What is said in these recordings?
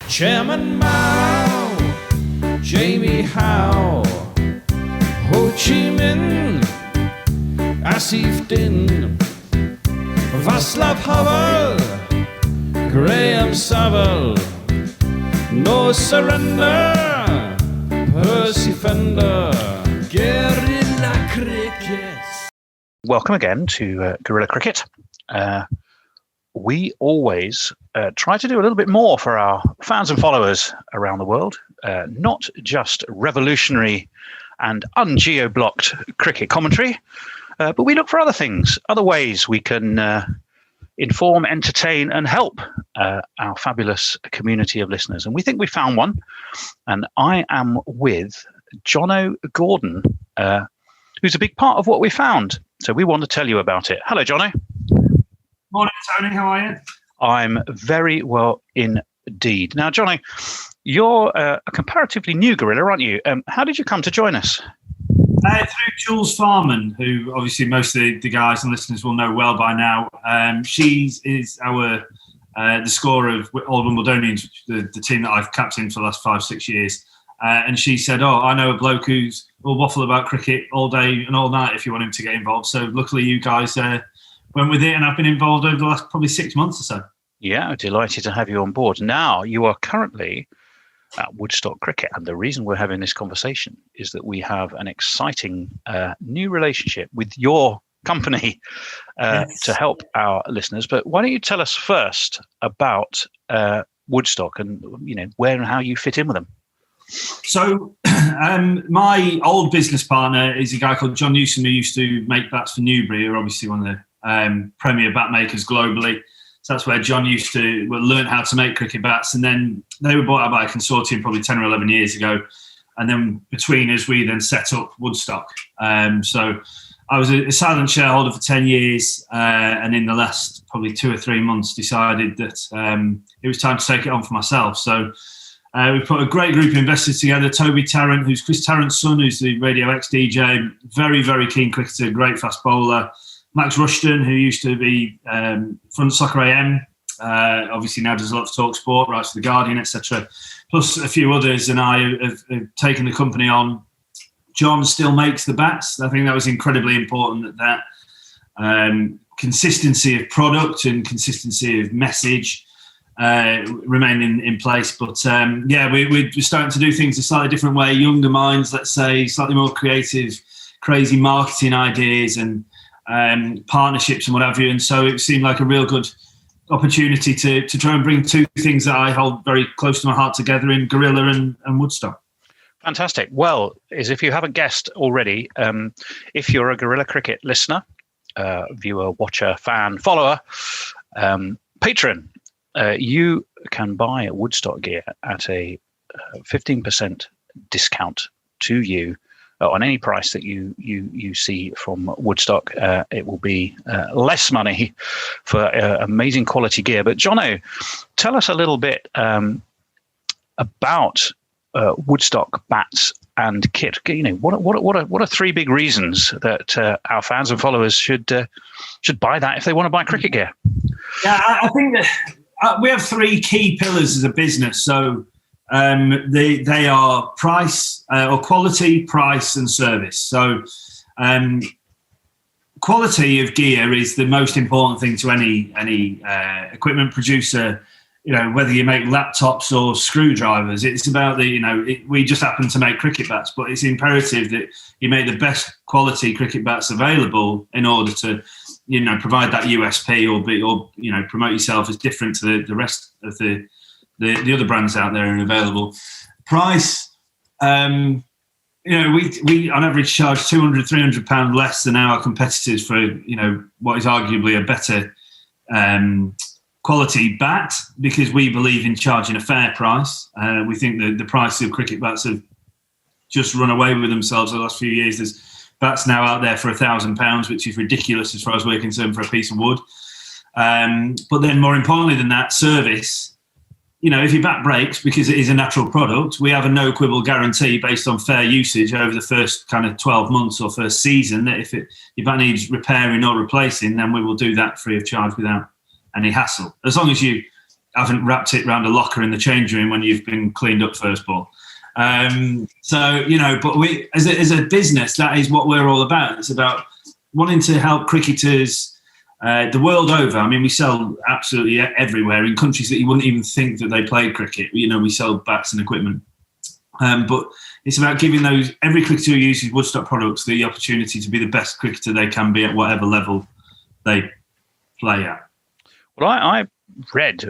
Chairman Mao, Jamie Howe, Ho Chi Minh, Asif Din, Václav Havel, Graham Saville, No Surrender, Percy Fender, Guerilla Cricket. Welcome again to Guerilla Cricket. We always try to do a little bit more for our fans and followers around the world, not just revolutionary and ungeo-blocked cricket commentary, but we look for other things, other ways we can inform, entertain and help our fabulous community of listeners. And we think we found one. And I am with Johnno Gordon, who's a big part of what we found. So we want to tell you about it. Hello, Johnno. Morning, Tony. How are you? I'm very well indeed. Now, Johnno, you're a comparatively new Guerilla, aren't you? How did you come to join us? Through Jules Farman, who obviously most of the guys and listeners will know well by now. She is our the scorer of Old Wimbledonians, which is the team that I've captained for the last 5-6 years. And she said, I know a bloke who's will waffle about cricket all day and all night if you want him to get involved. So luckily you guys went with it, and I've been involved over the last probably 6 months or so. Yeah, delighted to have you on board. Now, you are currently at Woodstock Cricket, and the reason we're having this conversation is that we have an exciting new relationship with your company to help our listeners. But why don't you tell us first about Woodstock and where and how you fit in with them? So my old business partner is a guy called John Newsom, who used to make bats for Newbury, who are obviously one of the premier bat makers globally. So that's where John used to learn how to make cricket bats. And then they were bought out by a consortium probably 10 or 11 years ago. And then between us, we then set up Woodstock. So I was a silent shareholder for 10 years. And in the last probably 2 or 3 months, decided that it was time to take it on for myself. So we put a great group of investors together. Toby Tarrant, who's Chris Tarrant's son, who's the Radio X DJ, very, very keen cricketer, great fast bowler. Max Rushton, who used to be front Soccer AM, obviously now does a lot of talk sport, writes for The Guardian, etc. Plus a few others, and I have taken the company on. John still makes the bats. I think that was incredibly important, that consistency of product and consistency of message remain in place. But we're starting to do things a slightly different way. Younger minds, let's say, slightly more creative, crazy marketing ideas and partnerships and what have you. And so it seemed like a real good opportunity to try and bring two things that I hold very close to my heart together in Guerilla and Woodstock. Fantastic. Well, as if you haven't guessed already, if you're a Guerilla Cricket listener, viewer, watcher, fan, follower, patron, you can buy Woodstock gear at a 15% discount to you on any price that you see from Woodstock. It will be less money for amazing quality gear. But Johnno, tell us a little bit about Woodstock bats and kit. What are 3 big reasons that our fans and followers should buy that if they want to buy cricket gear? Yeah, I think that we have 3 key pillars as a business. So they are price or quality, price and service. So quality of gear is the most important thing to any equipment producer. Whether you make laptops or screwdrivers, it's about we just happen to make cricket bats, but it's imperative that you make the best quality cricket bats available in order to provide that USP or promote yourself as different to the rest of the other brands out there and available. Price, we on average charge £200-300 less than our competitors for what is arguably a better quality bat, because we believe in charging a fair price. We think that the price of cricket bats have just run away with themselves the last few years. There's bats now out there for £1,000, which is ridiculous as far as we're concerned for a piece of wood. But then more importantly than that, service. If your bat breaks, because it is a natural product, we have a no quibble guarantee based on fair usage over the first kind of 12 months or first season, that if your bat needs repairing or replacing, then we will do that free of charge without any hassle. As long as you haven't wrapped it around a locker in the change room when you've been cleaned up first ball. So, you know, but we, as a business, that is what we're all about. It's about wanting to help cricketers the world over. I mean, we sell absolutely everywhere in countries that you wouldn't even think that they played cricket. You know, we sell bats and equipment. But it's about giving every cricketer who uses Woodstock products the opportunity to be the best cricketer they can be at whatever level they play at. Well, I read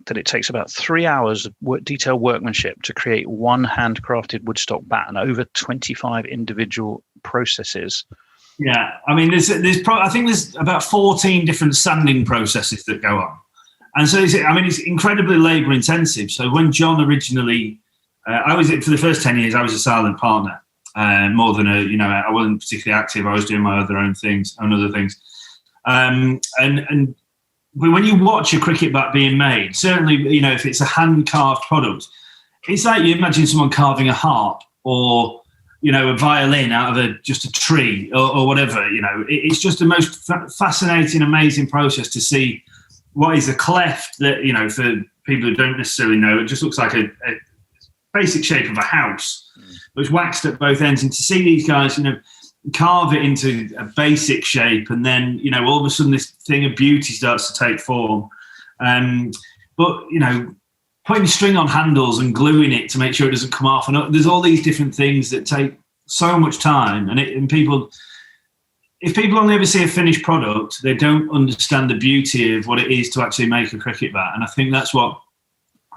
that it takes about 3 hours of detailed workmanship to create one handcrafted Woodstock bat and over 25 individual processes. Yeah, I mean, I think there's about 14 different sanding processes that go on, and so it's incredibly labour intensive. So when John originally, for the first 10 years, I was a silent partner, more than I wasn't particularly active. I was doing my other things. And when you watch a cricket bat being made, certainly, you know, if it's a hand-carved product, it's like you imagine someone carving a harp or, you know, a violin out of just a tree or whatever. You know, it's just the most fascinating, amazing process to see what is a cleft that, you know, for people who don't necessarily know, it just looks like a basic shape of a house, but it's waxed at both ends. And to see these guys, you know, carve it into a basic shape, and then, you know, all of a sudden this thing of beauty starts to take form. But, you know, putting string on handles and gluing it to make sure it doesn't come off, and there's all these different things that take so much time. And if people only ever see a finished product, they don't understand the beauty of what it is to actually make a cricket bat. And I think that's what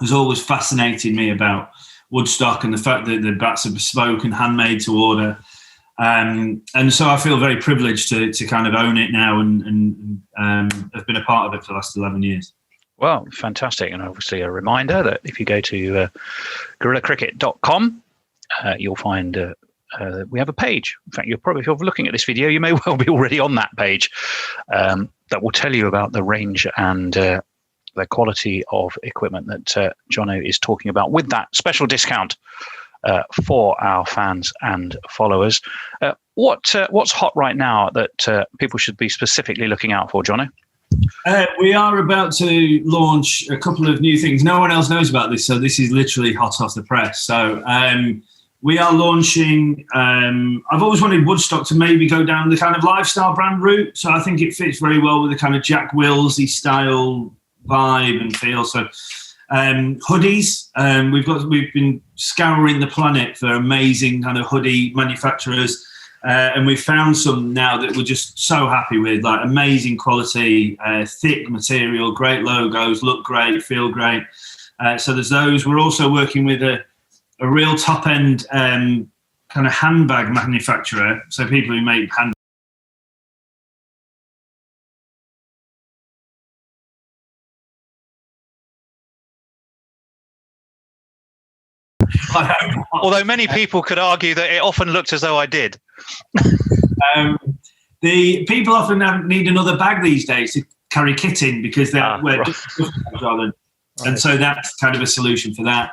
has always fascinated me about Woodstock, and the fact that the bats are bespoke and handmade to order. And so I feel very privileged to kind of own it now and have been a part of it for the last 11 years. Well, fantastic. And obviously a reminder that if you go to guerillacricket.com, you'll find we have a page. In fact, if you're looking at this video, you may well be already on that page that will tell you about the range and the quality of equipment that Johnno is talking about, with that special discount for our fans and followers. What's hot right now that people should be specifically looking out for, Johnno? We are about to launch a couple of new things. No one else knows about this, so this is literally hot off the press. So we are launching, I've always wanted Woodstock to maybe go down the kind of lifestyle brand route, so I think it fits very well with the kind of Jack Willsy style vibe and feel. So hoodies, we've been scouring the planet for amazing kind of hoodie manufacturers, and we've found some now that we're just so happy with, like amazing quality, thick material, great logos, look great, feel great. So there's those. We're also working with a real top end kind of handbag manufacturer, so people who make handbags. Although many people could argue that it often looked as though I did. The people often need another bag these days to carry kit in, because they're right. And so that's kind of a solution for that.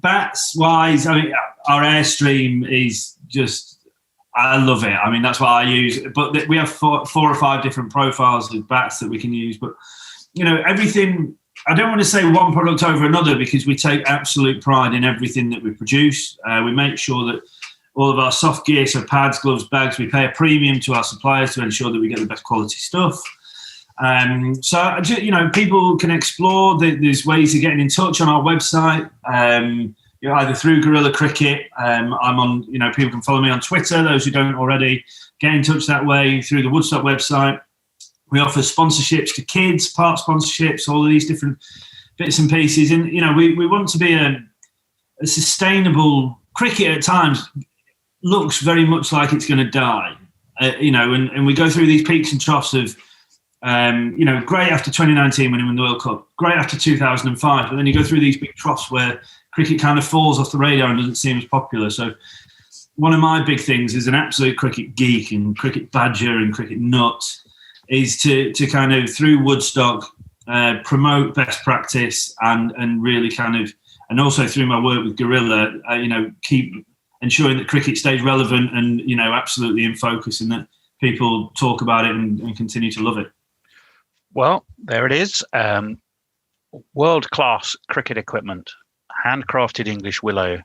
Bats wise, I mean, our Airstream is just, I love it. I mean, that's what I use. But we have four or five different profiles of bats that we can use. But, you know, everything, I don't want to say one product over another, because we take absolute pride in everything that we produce. We make sure that all of our soft gear, so pads, gloves, bags, we pay a premium to our suppliers to ensure that we get the best quality stuff. So, you know, people can explore. There's ways of getting in touch on our website, you know, either through Guerilla Cricket. I'm on, you know, people can follow me on Twitter, those who don't already. Get in touch that way through the Woodstock website. We offer sponsorships to kids, part sponsorships, all of these different bits and pieces. And, you know, we want to be a sustainable cricket. At times looks very much like it's going to die, you know, and we go through these peaks and troughs of, you know, great after 2019 when we won the World Cup, great after 2005, but then you go through these big troughs where cricket kind of falls off the radar and doesn't seem as popular. So one of my big things as an absolute cricket geek and cricket badger and cricket nut is to kind of, through Woodstock, promote best practice and really kind of, and also through my work with Guerilla, you know, keep ensuring that cricket stays relevant and, you know, absolutely in focus, and that people talk about it and continue to love it. Well, there it is. world-class cricket equipment, handcrafted English willow,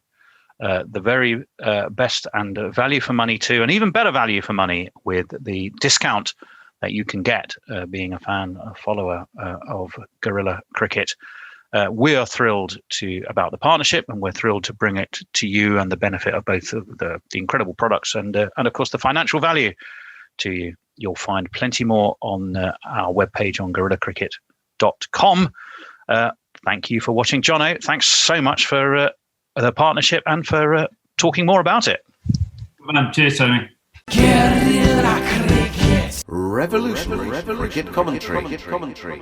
the very best and value for money too, and even better value for money with the discount that you can get being a fan, a follower of Guerilla Cricket. We are thrilled about the partnership, and we're thrilled to bring it to you and the benefit of both of the incredible products and of course the financial value to you. You'll find plenty more on our webpage on guerillacricket.com. Thank you for watching, Johnno. Thanks so much for the partnership and for talking more about it. Cheers, Tony. Guerilla Cricket. Revolutionary cricket commentary.